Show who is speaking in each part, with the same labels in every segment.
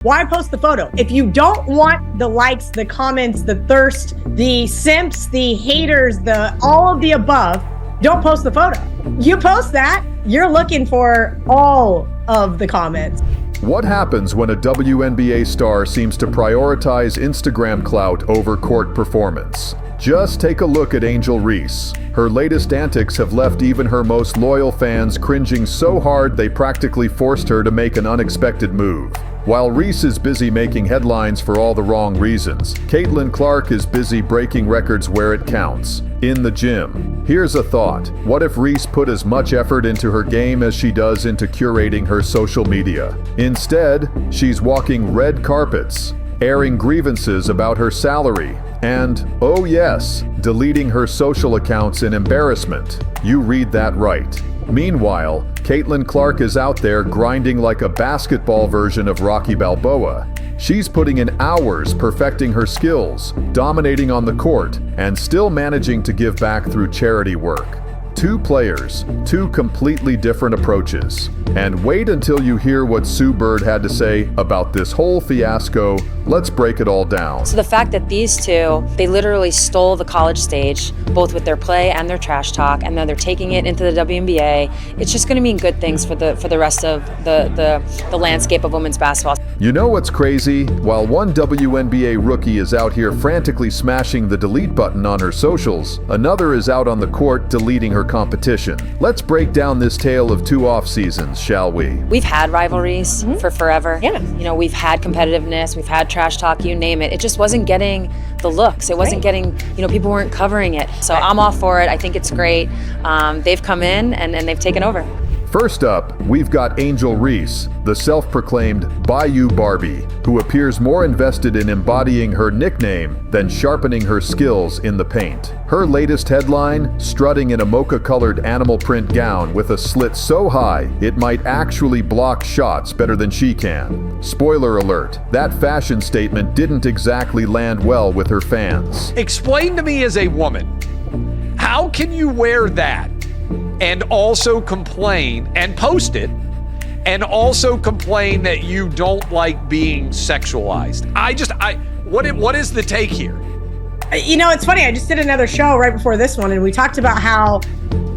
Speaker 1: Why post the photo? If you don't want the likes, the comments, the thirst, the simps, the haters, all of the above, don't post the photo. You post that, you're looking for all of the comments.
Speaker 2: What happens when a WNBA star seems to prioritize Instagram clout over court performance? Just take a look at Angel Reese. Her latest antics have left even her most loyal fans cringing so hard they practically forced her to make an unexpected move. While Reese is busy making headlines for all the wrong reasons, Caitlin Clark is busy breaking records where it counts, in the gym. Here's a thought. What if Reese put as much effort into her game as she does into curating her social media? Instead, she's walking red carpets, airing grievances about her salary, and, oh yes, deleting her social accounts in embarrassment. You read that right. Meanwhile, Caitlin Clark is out there grinding like a basketball version of Rocky Balboa. She's putting in hours perfecting her skills, dominating on the court, and still managing to give back through charity work. Two players, two completely different approaches. And wait until you hear what Sue Bird had to say about this whole fiasco. Let's break it all down.
Speaker 3: So the fact that these two, they literally stole the college stage, both with their play and their trash talk, and then they're taking it into the WNBA, it's just going to mean good things for the rest of the landscape of women's basketball.
Speaker 2: You know what's crazy? While one WNBA rookie is out here frantically smashing the delete button on her socials, another is out on the court deleting her competition. Let's break down this tale of two off seasons, shall we?
Speaker 3: We've had rivalries for forever.
Speaker 1: Yeah.
Speaker 3: You know, we've had competitiveness, we've had trash talk, you name it. It just wasn't getting the looks. It wasn't getting, people weren't covering it. So I'm all for it. I think it's great. They've come in and they've taken over.
Speaker 2: First up, we've got Angel Reese, the self-proclaimed Bayou Barbie, who appears more invested in embodying her nickname than sharpening her skills in the paint. Her latest headline, strutting in a mocha-colored animal print gown with a slit so high it might actually block shots better than she can. Spoiler alert, that fashion statement didn't exactly land well with her fans.
Speaker 4: Explain to me as a woman, how can you wear that and also complain and post it and also complain that you don't like being sexualized? What is the take here?
Speaker 1: It's funny. I just did another show right before this one, and we talked about how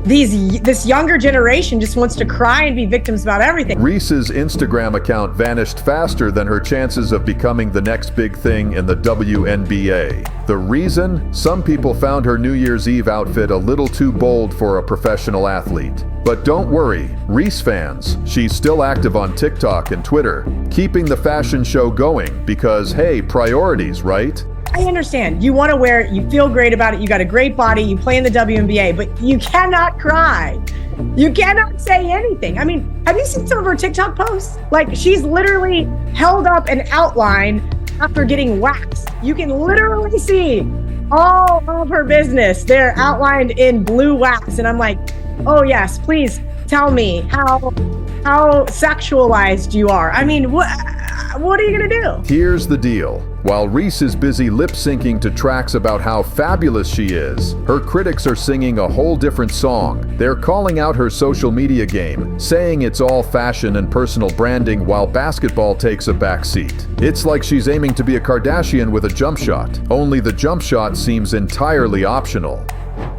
Speaker 1: this younger generation just wants to cry and be victims about everything.
Speaker 2: Reese's Instagram account vanished faster than her chances of becoming the next big thing in the WNBA. The reason? Some people found her New Year's Eve outfit a little too bold for a professional athlete. But don't worry, Reese fans, she's still active on TikTok and Twitter, keeping the fashion show going because, hey, priorities, right?
Speaker 1: I understand. You want to wear it. You feel great about it. You got a great body. You play in the WNBA, but you cannot cry. You cannot say anything. I mean, have you seen some of her TikTok posts? Like, she's literally held up an outline after getting waxed. You can literally see all of her business there outlined in blue wax. And I'm like, oh yes, please tell me how sexualized you are. I mean, what are you gonna do?
Speaker 2: Here's the deal. While Reese is busy lip-syncing to tracks about how fabulous she is, her critics are singing a whole different song. They're calling out her social media game, saying it's all fashion and personal branding while basketball takes a backseat. It's like she's aiming to be a Kardashian with a jump shot, only the jump shot seems entirely optional.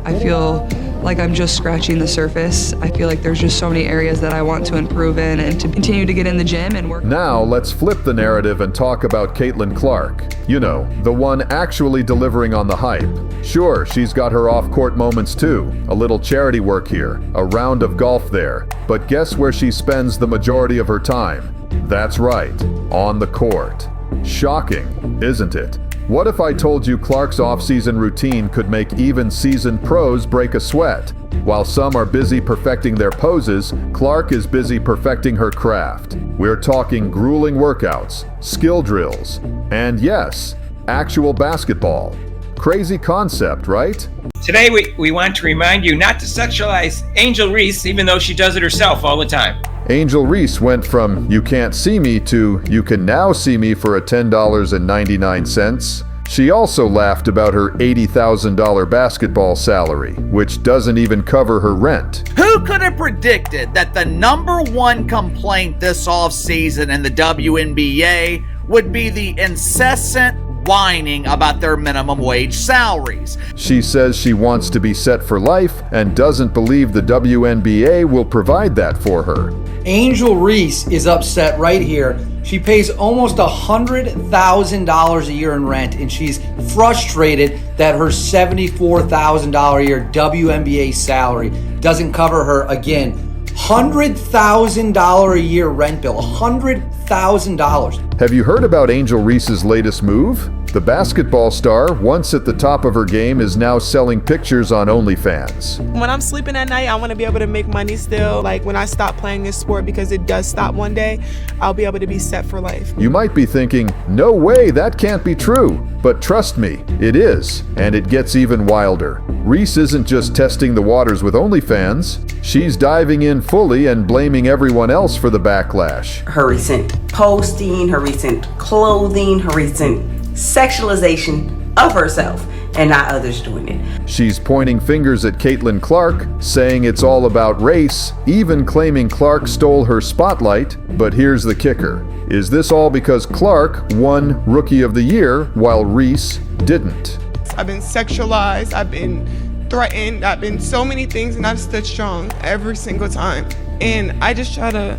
Speaker 5: I feel like I'm just scratching the surface. I feel like there's just so many areas that I want to improve in and to continue to get in the gym and work.
Speaker 2: Now let's flip the narrative and talk about Caitlin Clark. You know, the one actually delivering on the hype. Sure, she's got her off-court moments too. A little charity work here, a round of golf there. But guess where she spends the majority of her time? That's right, on the court. Shocking, isn't it? What if I told you Clark's off-season routine could make even seasoned pros break a sweat? While some are busy perfecting their poses, Clark is busy perfecting her craft. We're talking grueling workouts, skill drills, and yes, actual basketball. Crazy concept, right?
Speaker 6: Today we want to remind you not to sexualize Angel Reese, even though she does it herself all the time.
Speaker 2: Angel Reese went from "you can't see me" to "you can now see me for a $10.99. She also laughed about her $80,000 basketball salary, which doesn't even cover her rent.
Speaker 7: Who could have predicted that the number one complaint this offseason in the WNBA would be the incessant whining about their minimum wage salaries.
Speaker 2: She says she wants to be set for life and doesn't believe the WNBA will provide that for her.
Speaker 8: Angel Reese is upset right here. She pays almost $100,000 a year in rent, and she's frustrated that her $74,000 a year WNBA salary doesn't cover her again. $100,000 a year rent bill, $100,000.
Speaker 2: Have you heard about Angel Reese's latest move? The basketball star, once at the top of her game, is now selling pictures on OnlyFans.
Speaker 9: When I'm sleeping at night, I want to be able to make money still. Like when I stop playing this sport, because it does stop one day, I'll be able to be set for life.
Speaker 2: You might be thinking, no way, that can't be true. But trust me, it is, and it gets even wilder. Reese isn't just testing the waters with OnlyFans. She's diving in fully and blaming everyone else for the backlash.
Speaker 10: Her recent posting, her recent clothing, her recent sexualization of herself, and not others doing it.
Speaker 2: She's pointing fingers at Caitlin Clark, saying it's all about race, even claiming Clark stole her spotlight. But here's the kicker. Is this all because Clark won Rookie of the Year while Reese didn't?
Speaker 9: I've been sexualized, I've been threatened, I've been so many things, and I've stood strong every single time. And I just try to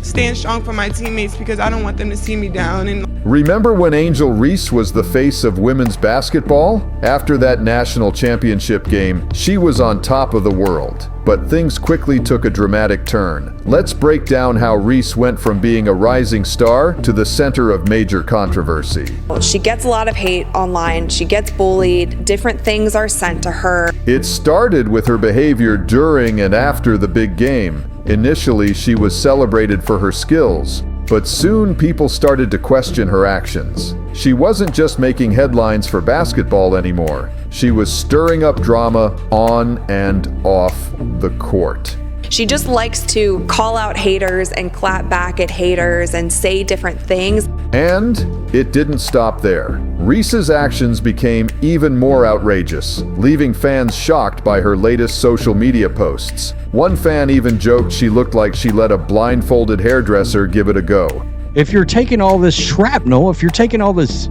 Speaker 9: stand strong for my teammates because I don't want them to see me down. And
Speaker 2: remember when Angel Reese was the face of women's basketball? After that national championship game, she was on top of the world. But things quickly took a dramatic turn. Let's break down how Reese went from being a rising star to the center of major controversy.
Speaker 11: She gets a lot of hate online. She gets bullied. Different things are sent to her.
Speaker 2: It started with her behavior during and after the big game. Initially, she was celebrated for her skills, but soon people started to question her actions. She wasn't just making headlines for basketball anymore. She was stirring up drama on and off the court.
Speaker 11: She just likes to call out haters and clap back at haters and say different things.
Speaker 2: And it didn't stop there. Reese's actions became even more outrageous, leaving fans shocked by her latest social media posts. One fan even joked she looked like she let a blindfolded hairdresser give it a go.
Speaker 12: If you're taking all this shrapnel, if you're taking all this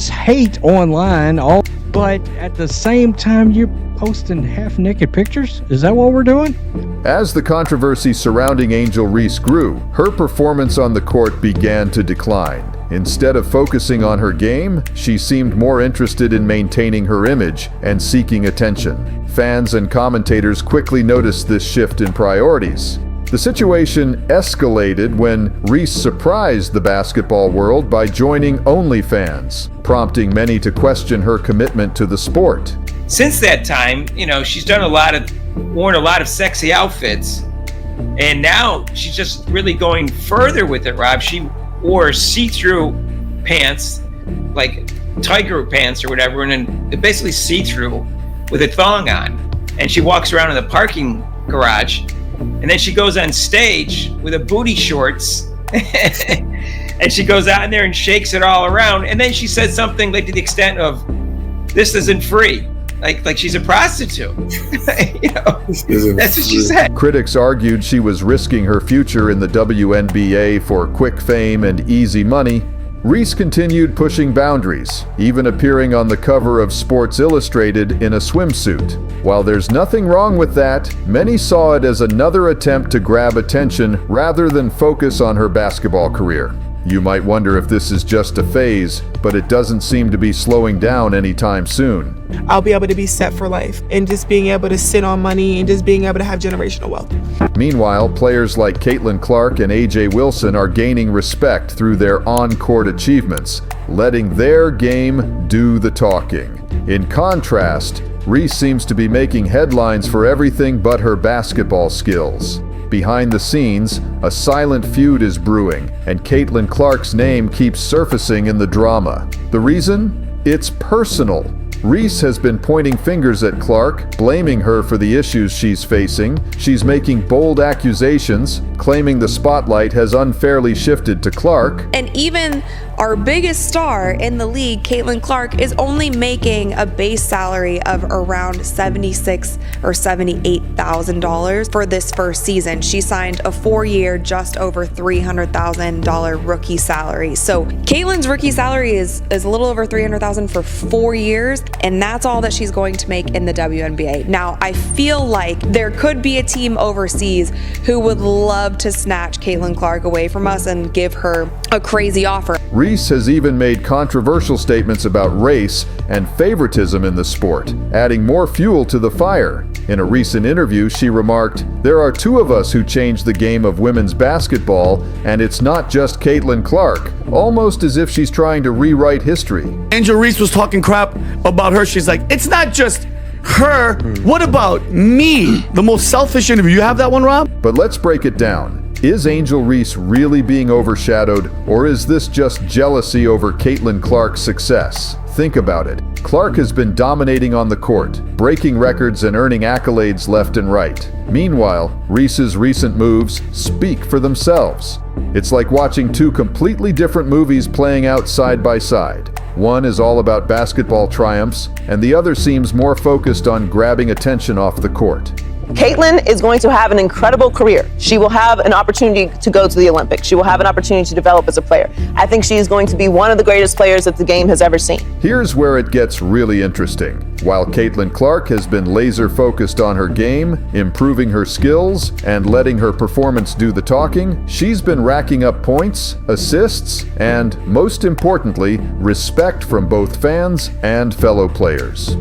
Speaker 12: hate online, but at the same time you're posting half-naked pictures? Is that what we're doing?
Speaker 2: As the controversy surrounding Angel Reese grew, her performance on the court began to decline. Instead of focusing on her game, she seemed more interested in maintaining her image and seeking attention. Fans and commentators quickly noticed this shift in priorities. The situation escalated when Reese surprised the basketball world by joining OnlyFans, prompting many to question her commitment to the sport.
Speaker 6: Since that time, she's worn a lot of sexy outfits, and now she's just really going further with it, Rob. She wore see-through pants, like tiger pants or whatever, and then basically see-through with a thong on. And she walks around in the parking garage, and then she goes on stage with a booty shorts, and she goes out in there and shakes it all around. And then she said something like to the extent of, "This isn't free." Like she's a prostitute. That's what she said.
Speaker 2: Critics argued she was risking her future in the WNBA for quick fame and easy money. Reese continued pushing boundaries, even appearing on the cover of Sports Illustrated in a swimsuit. While there's nothing wrong with that, many saw it as another attempt to grab attention rather than focus on her basketball career. You might wonder if this is just a phase, but it doesn't seem to be slowing down anytime soon.
Speaker 9: I'll be able to be set for life, and just being able to sit on money and just being able to have generational wealth.
Speaker 2: Meanwhile, players like Caitlin Clark and AJ Wilson are gaining respect through their on-court achievements, letting their game do the talking. In contrast, Reese seems to be making headlines for everything but her basketball skills. Behind the scenes, a silent feud is brewing, and Caitlin Clark's name keeps surfacing in the drama. The reason? It's personal. Reese has been pointing fingers at Clark, blaming her for the issues she's facing. She's making bold accusations, claiming the spotlight has unfairly shifted to Clark.
Speaker 11: And even our biggest star in the league, Caitlin Clark, is only making a base salary of around $76,000 or $78,000 for this first season. She signed a 4-year, just over $300,000 rookie salary. So Caitlin's rookie salary is a little over $300,000 for 4 years, and that's all that she's going to make in the WNBA. Now, I feel like there could be a team overseas who would love to snatch Caitlin Clark away from us and give her a crazy offer.
Speaker 2: Reese has even made controversial statements about race and favoritism in the sport, adding more fuel to the fire. In a recent interview, she remarked, "There are 2 of us who changed the game of women's basketball, and it's not just Caitlin Clark," almost as if she's trying to rewrite history.
Speaker 13: Angel Reese was talking crap about her. She's like, it's not just her. What about me? The most selfish interview. You have that one, Rob?
Speaker 2: But let's break it down. Is Angel Reese really being overshadowed, or is this just jealousy over Caitlin Clark's success? Think about it. Clark has been dominating on the court, breaking records and earning accolades left and right. Meanwhile, Reese's recent moves speak for themselves. It's like watching 2 completely different movies playing out side by side. One is all about basketball triumphs, and the other seems more focused on grabbing attention off the court.
Speaker 14: Caitlin is going to have an incredible career. She will have an opportunity to go to the Olympics. She will have an opportunity to develop as a player. I think she is going to be one of the greatest players that the game has ever seen.
Speaker 2: Here's where it gets really interesting. While Caitlin Clark has been laser focused on her game, improving her skills, and letting her performance do the talking, she's been racking up points, assists, and, most importantly, respect from both fans and fellow players.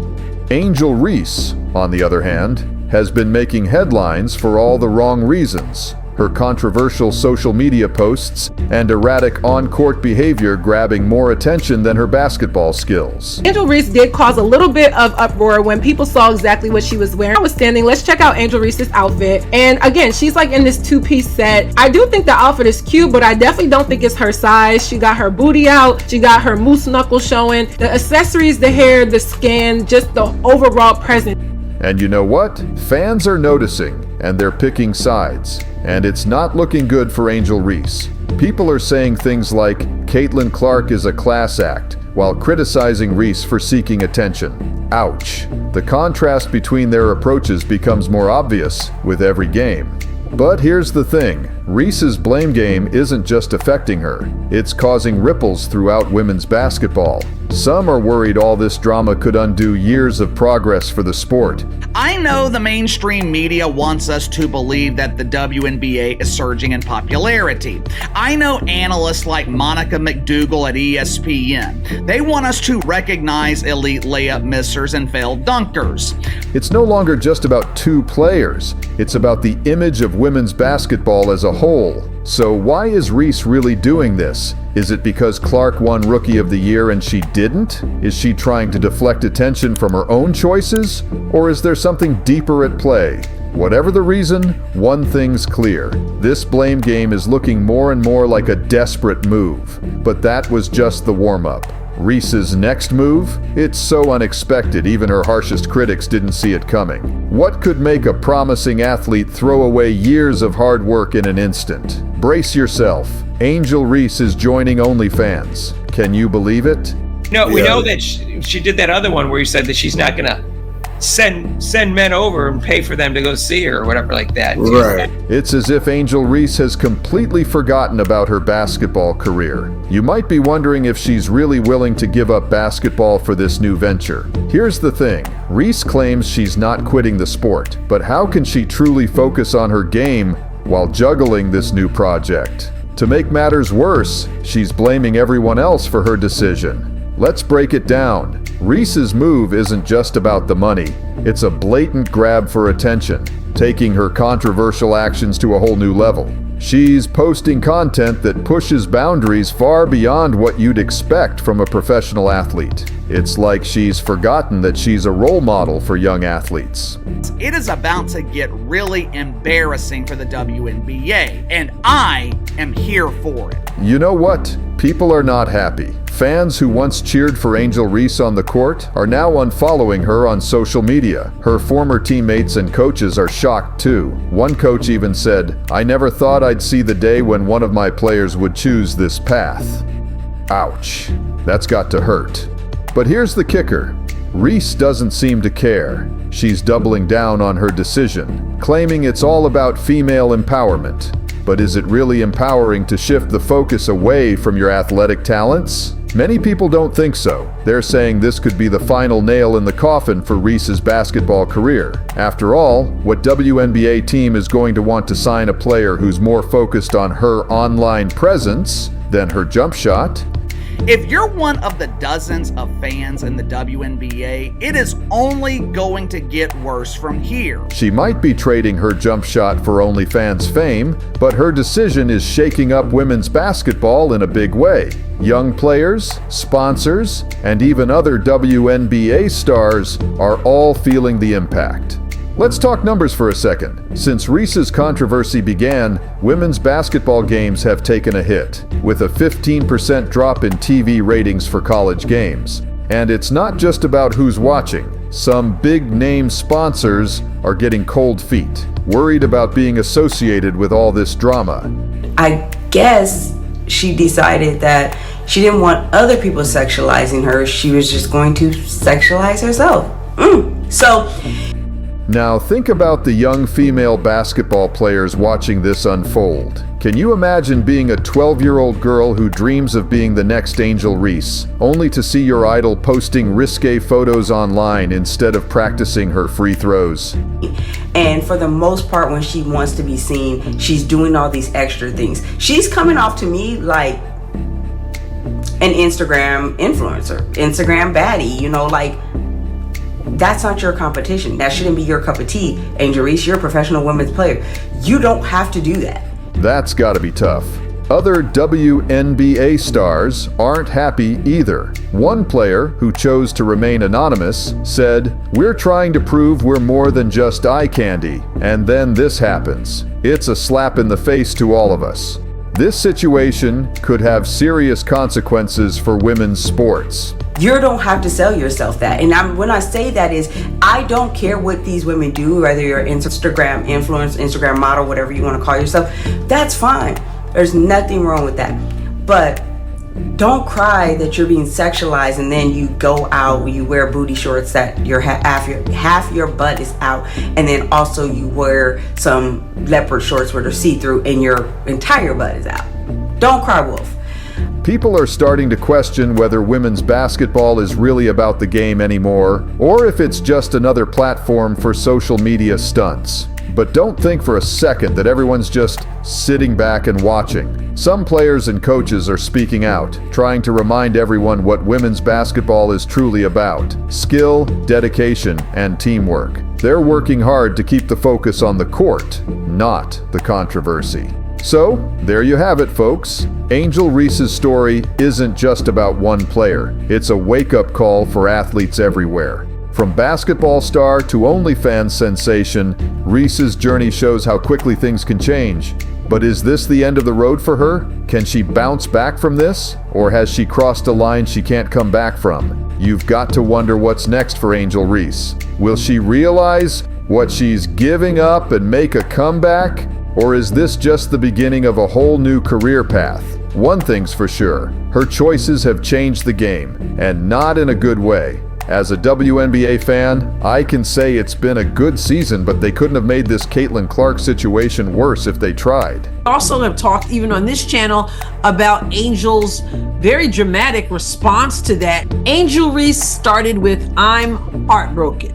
Speaker 2: Angel Reese, on the other hand, has been making headlines for all the wrong reasons. Her controversial social media posts and erratic on-court behavior grabbing more attention than her basketball skills.
Speaker 15: Angel Reese did cause a little bit of uproar when people saw exactly what she was wearing. I was standing, let's check out Angel Reese's outfit. And again, she's like in this 2-piece set. I do think the outfit is cute, but I definitely don't think it's her size. She got her booty out. She got her moose knuckle showing. The accessories, the hair, the skin, just the overall presence.
Speaker 2: And you know what? Fans are noticing, and they're picking sides. And it's not looking good for Angel Reese. People are saying things like, Caitlin Clark is a class act, while criticizing Reese for seeking attention. Ouch. The contrast between their approaches becomes more obvious with every game. But here's the thing. Reese's blame game isn't just affecting her. It's causing ripples throughout women's basketball. Some are worried all this drama could undo years of progress for the sport.
Speaker 7: I know the mainstream media wants us to believe that the WNBA is surging in popularity. I know analysts like Monica McDougal at ESPN. They want us to recognize elite layup missers and failed dunkers.
Speaker 2: It's no longer just about 2 players. It's about the image of women's basketball as a whole. So why is Reese really doing this? Is it because Clark won Rookie of the Year and she didn't? Is she trying to deflect attention from her own choices? Or is there something deeper at play? Whatever the reason, one thing's clear. This blame game is looking more and more like a desperate move. But that was just the warm-up. Reese's next move? It's so unexpected, even her harshest critics didn't see it coming. What could make a promising athlete throw away years of hard work in an instant? Brace yourself. Angel Reese is joining OnlyFans. Can you believe it?
Speaker 6: No, we know that she did that other one where you said that she's not going to send men over and pay for them to go see her or whatever like that.
Speaker 2: Right. It's as if Angel Reese has completely forgotten about her basketball career. You might be wondering if she's really willing to give up basketball for this new venture. Here's the thing. Reese claims she's not quitting the sport, but how can she truly focus on her game while juggling this new project? To make matters worse, she's blaming everyone else for her decision. Let's break it down. Reese's move isn't just about the money. It's a blatant grab for attention, taking her controversial actions to a whole new level. She's posting content that pushes boundaries far beyond what you'd expect from a professional athlete. It's like she's forgotten that she's a role model for young athletes.
Speaker 7: It is about to get really embarrassing for the WNBA, and I am here for it.
Speaker 2: You know what? People are not happy. Fans who once cheered for Angel Reese on the court are now unfollowing her on social media. Her former teammates and coaches are shocked too. One coach even said, "I never thought I'd see the day when one of my players would choose this path." Ouch. That's got to hurt. But here's the kicker. Reese doesn't seem to care. She's doubling down on her decision, claiming it's all about female empowerment. But is it really empowering to shift the focus away from your athletic talents? Many people don't think so. They're saying this could be the final nail in the coffin for Reese's basketball career. After all, what WNBA team is going to want to sign a player who's more focused on her online presence than her jump shot?
Speaker 7: If you're one of the dozens of fans in the WNBA, it is only going to get worse from here.
Speaker 2: She might be trading her jump shot for OnlyFans fame, but her decision is shaking up women's basketball in a big way. Young players, sponsors, and even other WNBA stars are all feeling the impact. Let's talk numbers for a second. Since Reese's controversy began, women's basketball games have taken a hit, with a 15% drop in TV ratings for college games. And it's not just about who's watching. Some big-name sponsors are getting cold feet, worried about being associated with all this drama.
Speaker 10: I guess she decided that she didn't want other people sexualizing her. She was just going to sexualize herself. So
Speaker 2: now think about the young female basketball players watching this unfold. Can you imagine being a 12-year-old girl who dreams of being the next Angel Reese, only to see your idol posting risque photos online instead of practicing her free throws?
Speaker 10: And for the most part, when she wants to be seen, she's doing all these extra things. She's coming off to me like an Instagram influencer, Instagram baddie, you know, like, that's not your competition. That shouldn't be your cup of tea. Angel Reese, you're a professional women's player. You don't have to do that.
Speaker 2: That's gotta be tough. Other WNBA stars aren't happy either. One player, who chose to remain anonymous, said, "We're trying to prove we're more than just eye candy, and then this happens. It's a slap in the face to all of us." This situation could have serious consequences for women's sports.
Speaker 10: You don't have to sell yourself that. And when I say that is, I don't care what these women do, whether you're an Instagram influencer, Instagram model, whatever you want to call yourself, that's fine. There's nothing wrong with that. But don't cry that you're being sexualized and then you go out, you wear booty shorts that your half your butt is out, and then also you wear some leopard shorts where they're see-through and your entire butt is out. Don't cry wolf.
Speaker 2: People are starting to question whether women's basketball is really about the game anymore, or if it's just another platform for social media stunts. But don't think for a second that everyone's just sitting back and watching. Some players and coaches are speaking out, trying to remind everyone what women's basketball is truly about: skill, dedication, and teamwork. They're working hard to keep the focus on the court, not the controversy. So, there you have it, folks. Angel Reese's story isn't just about one player. It's a wake-up call for athletes everywhere. From basketball star to OnlyFans sensation, Reese's journey shows how quickly things can change. But is this the end of the road for her? Can she bounce back from this? Or has she crossed a line she can't come back from? You've got to wonder what's next for Angel Reese. Will she realize what she's giving up and make a comeback? Or is this just the beginning of a whole new career path? One thing's for sure, her choices have changed the game, and not in a good way. As a WNBA fan, I can say it's been a good season, but they couldn't have made this Caitlin Clark situation worse if they tried.
Speaker 16: Also have talked even on this channel about Angel's very dramatic response to that. Angel Reese started with, "I'm heartbroken.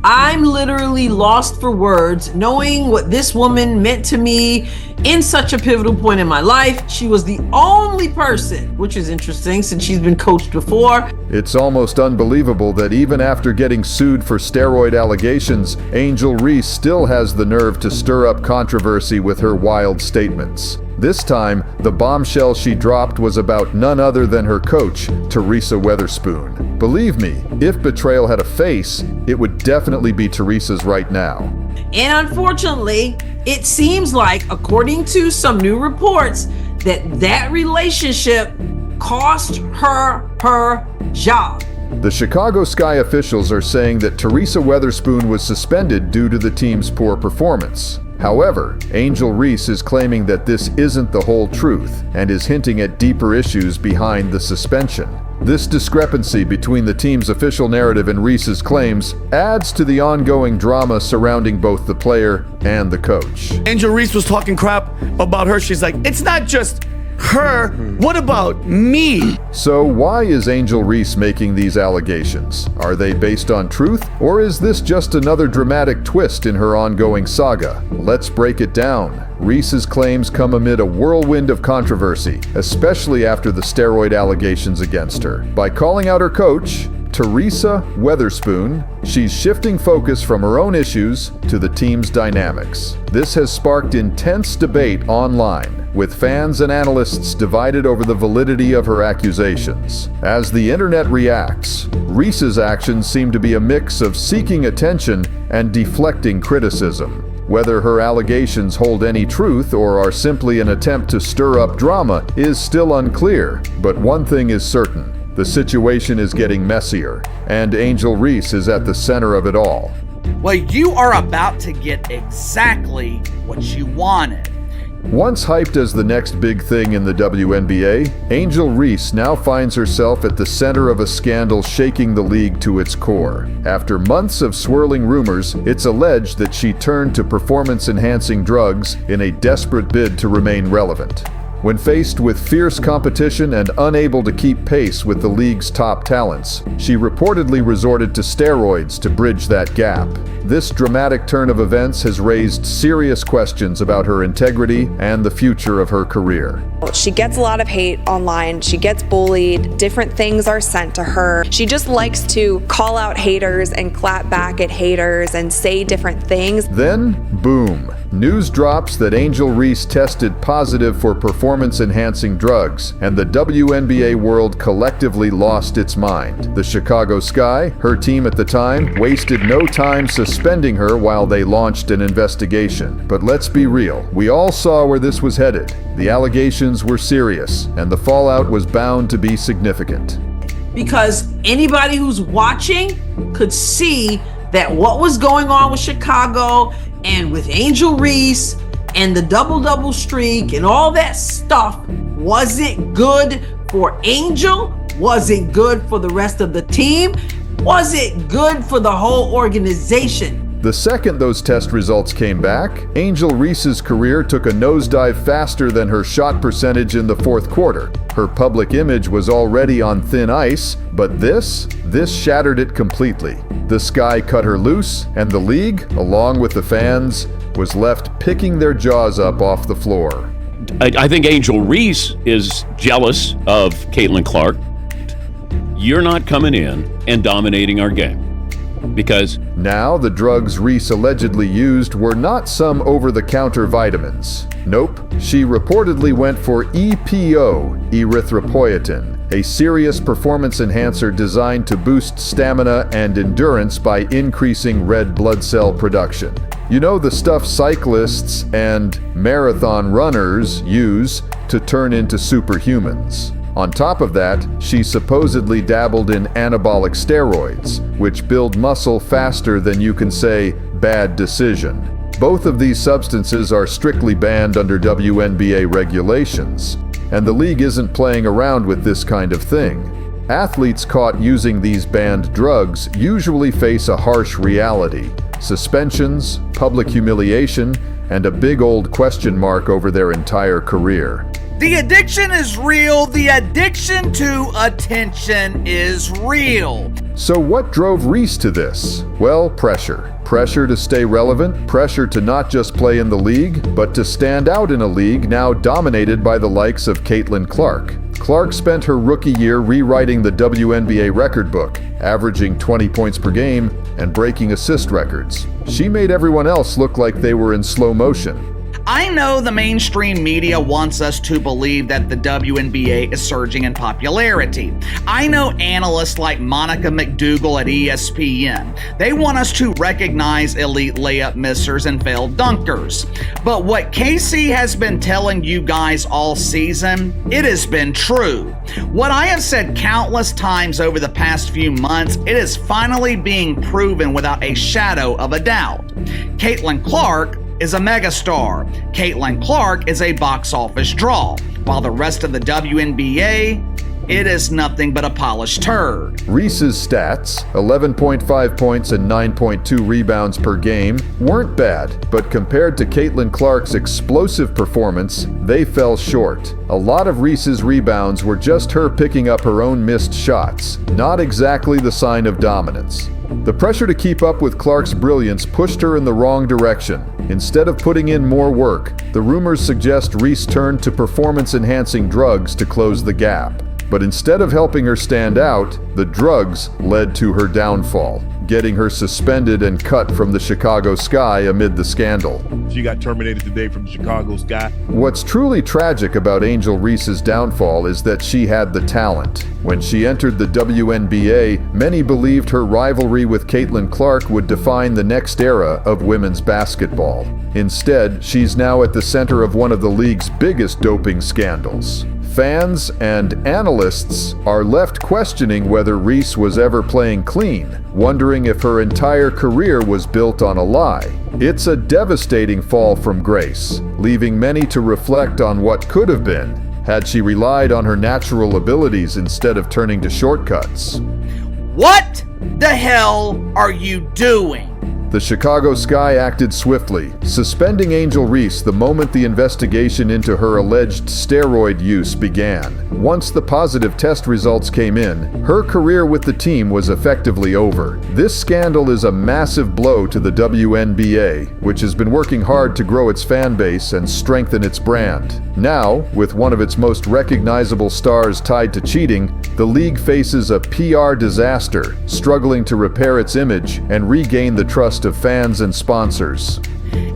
Speaker 16: I'm literally lost for words, knowing what this woman meant to me in such a pivotal point in my life. She was the only person," which is interesting since she's been coached before.
Speaker 2: It's almost unbelievable that even after getting sued for steroid allegations, Angel Reese still has the nerve to stir up controversy with her wild statements. This time, the bombshell she dropped was about none other than her coach, Teresa Weatherspoon. Believe me, if betrayal had a face, it would definitely be Teresa's right now.
Speaker 16: And unfortunately, it seems like, according to some new reports, that relationship cost her job.
Speaker 2: The Chicago Sky officials are saying that Teresa Weatherspoon was suspended due to the team's poor performance. However, Angel Reese is claiming that this isn't the whole truth and is hinting at deeper issues behind the suspension. This discrepancy between the team's official narrative and Reese's claims adds to the ongoing drama surrounding both the player and the coach.
Speaker 13: Angel Reese was talking crap about her. She's like, it's not just her. What about me?
Speaker 2: So why is Angel Reese making these allegations? Are they based on truth, or is this just another dramatic twist in her ongoing saga? Let's break it down. Reese's claims come amid a whirlwind of controversy, especially after the steroid allegations against her. By calling out her coach, Teresa Weatherspoon, she's shifting focus from her own issues to the team's dynamics. This has sparked intense debate online, with fans and analysts divided over the validity of her accusations. As the internet reacts, Reese's actions seem to be a mix of seeking attention and deflecting criticism. Whether her allegations hold any truth or are simply an attempt to stir up drama is still unclear, but one thing is certain. The situation is getting messier, and Angel Reese is at the center of it all.
Speaker 7: Well, you are about to get exactly what you wanted.
Speaker 2: Once hyped as the next big thing in the WNBA, Angel Reese now finds herself at the center of a scandal shaking the league to its core. After months of swirling rumors, it's alleged that she turned to performance-enhancing drugs in a desperate bid to remain relevant. When faced with fierce competition and unable to keep pace with the league's top talents, she reportedly resorted to steroids to bridge that gap. This dramatic turn of events has raised serious questions about her integrity and the future of her career.
Speaker 11: She gets a lot of hate online. She gets bullied. Different things are sent to her. She just likes to call out haters and clap back at haters and say different things.
Speaker 2: Then, boom. News drops that Angel Reese tested positive for performance-enhancing drugs, and the WNBA world collectively lost its mind. The Chicago Sky, her team at the time, wasted no time suspending her while they launched an investigation. But let's be real, we all saw where this was headed. The allegations were serious, and the fallout was bound to be significant.
Speaker 16: Because anybody who's watching could see that what was going on with Chicago and with Angel Reese and the double-double streak and all that stuff wasn't good for Angel, wasn't good for the rest of the team, wasn't good for the whole organization.
Speaker 2: The second those test results came back, Angel Reese's career took a nosedive faster than her shot percentage in the fourth quarter. Her public image was already on thin ice, but this shattered it completely. The Sky cut her loose, and the league, along with the fans, was left picking their jaws up off the floor.
Speaker 17: I think Angel Reese is jealous of Caitlin Clark. You're not coming in and dominating our game. Because
Speaker 2: now the drugs Reese allegedly used were not some over-the-counter vitamins. Nope, she reportedly went for EPO, erythropoietin, a serious performance enhancer designed to boost stamina and endurance by increasing red blood cell production. You know, the stuff cyclists and marathon runners use to turn into superhumans. On top of that, she supposedly dabbled in anabolic steroids, which build muscle faster than you can say, bad decision. Both of these substances are strictly banned under WNBA regulations, and the league isn't playing around with this kind of thing. Athletes caught using these banned drugs usually face a harsh reality: suspensions, public humiliation, and a big old question mark over their entire career.
Speaker 7: The addiction is real. The addiction to attention is real.
Speaker 2: So what drove Reese to this? Well, pressure. Pressure to stay relevant, pressure to not just play in the league, but to stand out in a league now dominated by the likes of Caitlin Clark. Clark spent her rookie year rewriting the WNBA record book, averaging 20 points per game and breaking assist records. She made everyone else look like they were in slow motion.
Speaker 7: I know the mainstream media wants us to believe that the WNBA is surging in popularity. I know analysts like Monica McDougal at ESPN. They want us to recognize elite layup missers and failed dunkers. But what Casey has been telling you guys all season, it has been true. What I have said countless times over the past few months, it is finally being proven without a shadow of a doubt. Caitlin Clark is a megastar. Caitlin Clark is a box office draw, while the rest of the WNBA, it is nothing but a polished turd.
Speaker 2: Reese's stats, 11.5 points and 9.2 rebounds per game, weren't bad, but compared to Caitlin Clark's explosive performance, they fell short. A lot of Reese's rebounds were just her picking up her own missed shots, not exactly the sign of dominance. The pressure to keep up with Clark's brilliance pushed her in the wrong direction. Instead of putting in more work, the rumors suggest Reese turned to performance-enhancing drugs to close the gap. But instead of helping her stand out, the drugs led to her downfall, getting her suspended and cut from the Chicago Sky amid the scandal.
Speaker 18: She got terminated today from the Chicago Sky.
Speaker 2: What's truly tragic about Angel Reese's downfall is that she had the talent. When she entered the WNBA, many believed her rivalry with Caitlin Clark would define the next era of women's basketball. Instead, she's now at the center of one of the league's biggest doping scandals. Fans and analysts are left questioning whether Reese was ever playing clean, wondering if her entire career was built on a lie. It's a devastating fall from grace, leaving many to reflect on what could have been had she relied on her natural abilities instead of turning to shortcuts.
Speaker 7: What the hell are you doing?
Speaker 2: The Chicago Sky acted swiftly, suspending Angel Reese the moment the investigation into her alleged steroid use began. Once the positive test results came in, her career with the team was effectively over. This scandal is a massive blow to the WNBA, which has been working hard to grow its fan base and strengthen its brand. Now, with one of its most recognizable stars tied to cheating, the league faces a PR disaster, struggling to repair its image and regain the trust of fans and sponsors.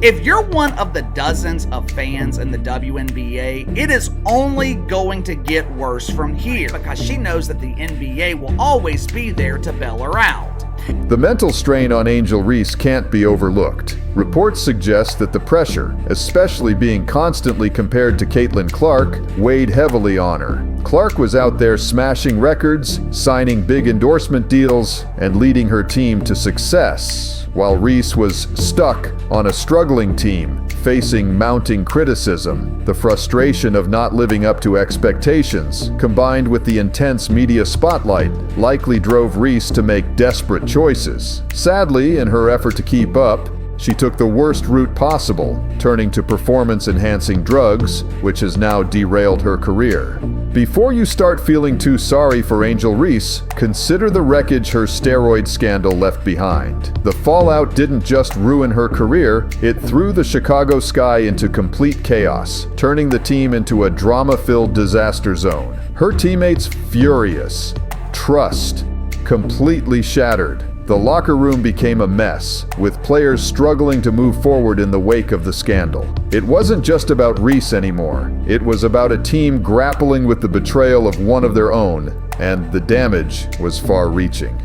Speaker 7: If you're one of the dozens of fans in the WNBA, it is only going to get worse from here because she knows that the NBA will always be there to bail her out.
Speaker 2: The mental strain on Angel Reese can't be overlooked. Reports suggest that the pressure, especially being constantly compared to Caitlin Clark, weighed heavily on her. Clark was out there smashing records, signing big endorsement deals, and leading her team to success, while Reese was stuck on a struggling team, facing mounting criticism. The frustration of not living up to expectations, combined with the intense media spotlight, likely drove Reese to make desperate choices. Sadly, in her effort to keep up, she took the worst route possible, turning to performance-enhancing drugs, which has now derailed her career. Before you start feeling too sorry for Angel Reese, consider the wreckage her steroid scandal left behind. The fallout didn't just ruin her career, it threw the Chicago Sky into complete chaos, turning the team into a drama-filled disaster zone. Her teammates furious, trust completely shattered. The locker room became a mess, with players struggling to move forward in the wake of the scandal. It wasn't just about Reese anymore. It was about a team grappling with the betrayal of one of their own, and the damage was far-reaching.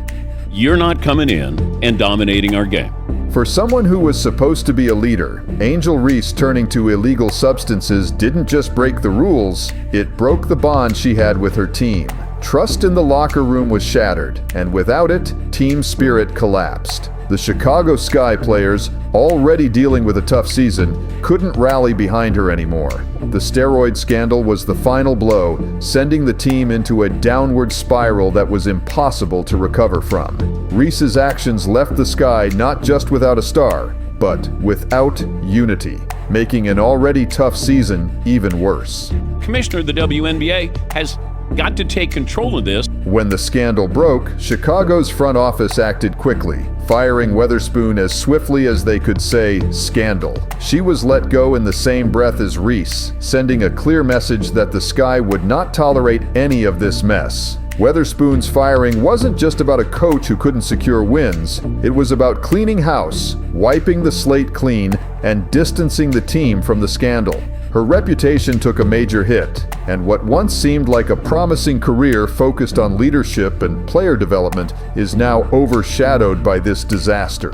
Speaker 17: You're not coming in and dominating our game.
Speaker 2: For someone who was supposed to be a leader, Angel Reese turning to illegal substances didn't just break the rules, it broke the bond she had with her team. Trust in the locker room was shattered, and without it, team spirit collapsed. The Chicago Sky players, already dealing with a tough season, couldn't rally behind her anymore. The steroid scandal was the final blow, sending the team into a downward spiral that was impossible to recover from. Reese's actions left the Sky not just without a star, but without unity, making an already tough season even worse.
Speaker 17: Commissioner of the WNBA has got to take control of this.
Speaker 2: When the scandal broke, Chicago's front office acted quickly, firing Weatherspoon as swiftly as they could say, scandal. She was let go in the same breath as Reese, sending a clear message that the Sky would not tolerate any of this mess. Weatherspoon's firing wasn't just about a coach who couldn't secure wins. It was about cleaning house, wiping the slate clean, and distancing the team from the scandal. Her reputation took a major hit, and what once seemed like a promising career focused on leadership and player development is now overshadowed by this disaster.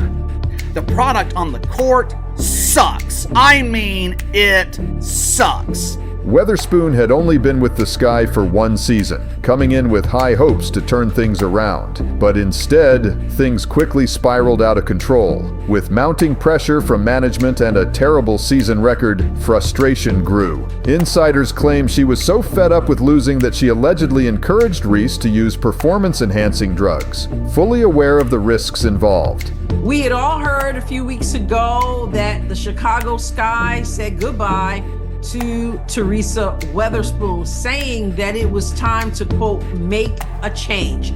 Speaker 7: The product on the court sucks. I mean, it sucks.
Speaker 2: Weatherspoon had only been with the Sky for one season, coming in with high hopes to turn things around. But instead, things quickly spiraled out of control. With mounting pressure from management and a terrible season record, frustration grew. Insiders claim she was so fed up with losing that she allegedly encouraged Reese to use performance-enhancing drugs, fully aware of the risks involved.
Speaker 16: We had all heard a few weeks ago that the Chicago Sky said goodbye to Teresa Weatherspoon, saying that it was time to, quote, make a change.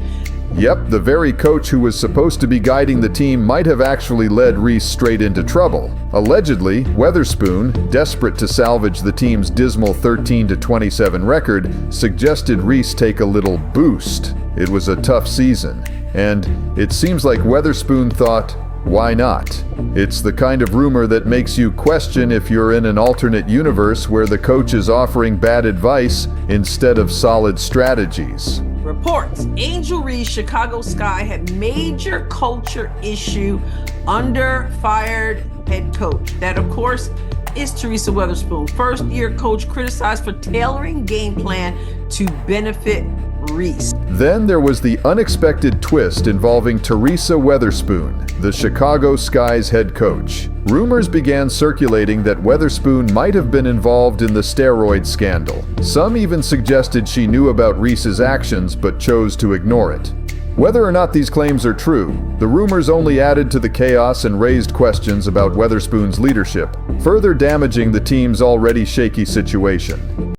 Speaker 2: Yep, the very coach who was supposed to be guiding the team might have actually led Reese straight into trouble. Allegedly, Weatherspoon, desperate to salvage the team's dismal 13-27 record, suggested Reese take a little boost. It was a tough season, and it seems like Weatherspoon thought, why not? It's the kind of rumor that makes you question if you're in an alternate universe where the coach is offering bad advice instead of solid strategies.
Speaker 16: Reports: Angel Reese, Chicago Sky, had major culture issue under fired head coach. That, of course, is Teresa Weatherspoon. First-year coach criticized for tailoring game plan to benefit Reese.
Speaker 2: Then there was the unexpected twist involving Teresa Weatherspoon, the Chicago Sky's head coach. Rumors began circulating that Weatherspoon might have been involved in the steroid scandal. Some even suggested she knew about Reese's actions but chose to ignore it. Whether or not these claims are true, the rumors only added to the chaos and raised questions about Weatherspoon's leadership, further damaging the team's already shaky situation.